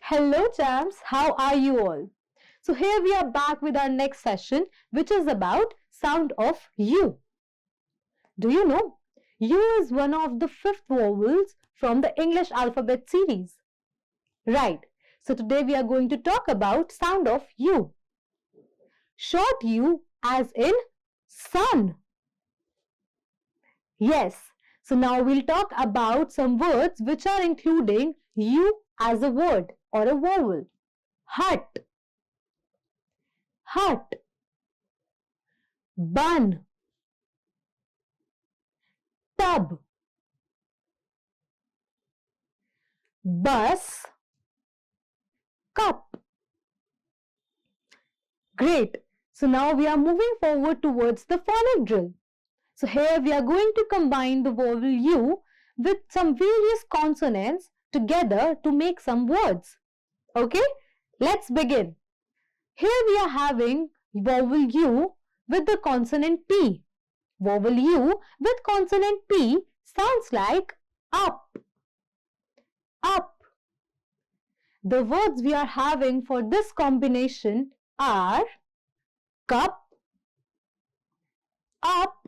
Hello champs, how are you all? So here we are back with our next session, which is about sound of U. Do you know? U is one of the fifth vowels from the English alphabet series. Right. So today we are going to talk about sound of U. Short U as in sun. Yes. So now we'll talk about some words which are including U as a word or a vowel. Hut, hut, bun, tub, bus, cup. Great. So now we are moving forward towards the phonic drill. So here we are going to combine the vowel U with some various consonants together to make some words. Okay, let's begin. Here we are having vowel U with the consonant P. Vowel U with consonant P sounds like up, up. The words we are having for this combination are cup, up,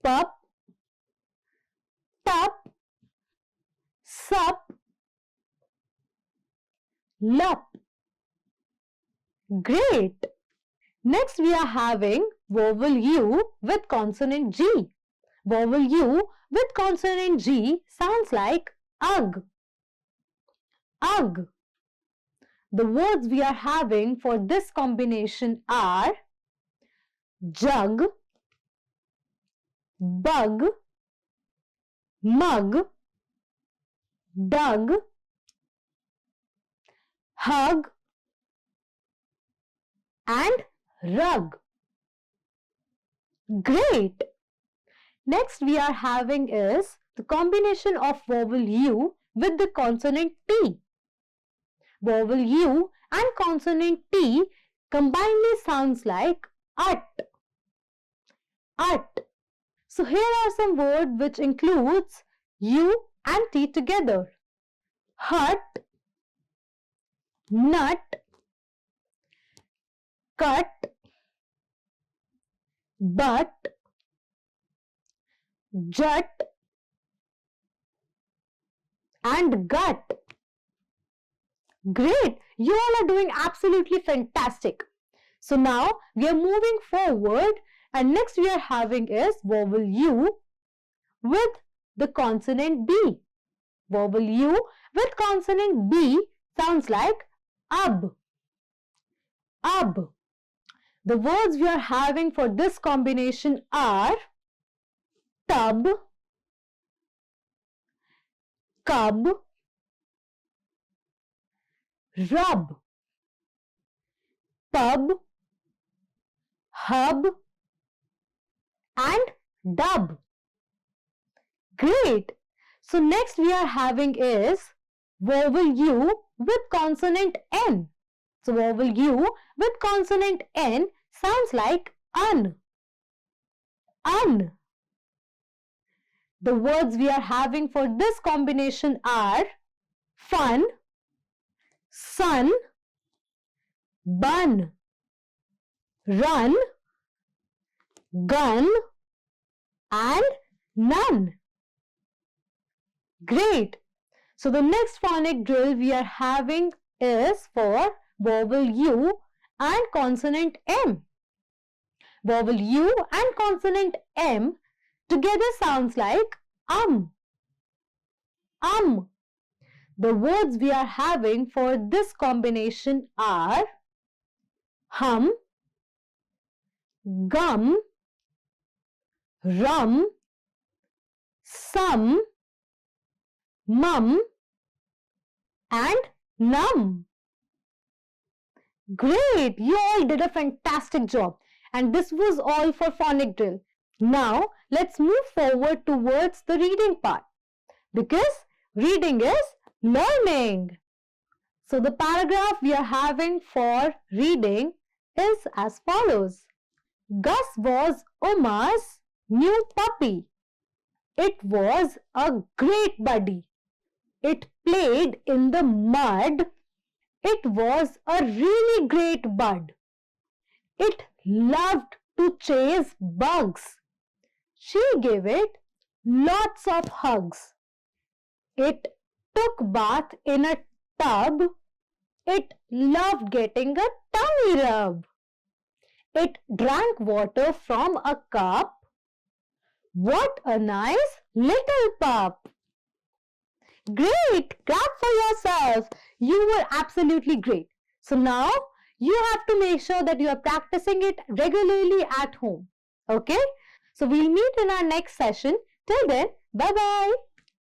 pup, tup, sup, lup. Great! Next we are having vowel U with consonant G. Vowel U with consonant G sounds like ugh, ugh. The words we are having for this combination are jug, bug, mug, dug, hug, and rug. Great! Next we are having is the combination of vowel U with the consonant T. Vowel U and consonant T combinedly sounds like ut, ut. So here are some words which includes U and T together. Hut, nut, cut, but, jut, and gut. Great! You all are doing absolutely fantastic. So now we are moving forward and next we are having is vowel U with the consonant B. Vowel U with consonant B sounds like ub, ub. The words we are having for this combination are tub, cub, rub, pub, hub, and dub. Great! So next we are having is vowel U with consonant N. So vowel U with consonant N sounds like un, un. The words we are having for this combination are fun, sun, bun, run, gun, and none. Great! So the next phonic drill we are having is for vowel U and consonant M. Vowel U and consonant M together sounds like um. The words we are having for this combination are hum, gum, rum, sum, mum, and num. Great! You all did a fantastic job. And this was all for phonic drill. Now, let's move forward towards the reading part. Because reading is learning. So, the paragraph we are having for reading is as follows. Gus was Uma's new puppy. It was a great buddy. It played in the mud. It was a really great bud. It loved to chase bugs. She gave it lots of hugs. It took bath in a tub. It loved getting a tummy rub. It drank water from a cup. What a nice little pup. Great! Clap for yourself. You were absolutely great. So now you have to make sure that you are practicing it regularly at home. Okay? So we'll meet in our next session. Till then, bye-bye.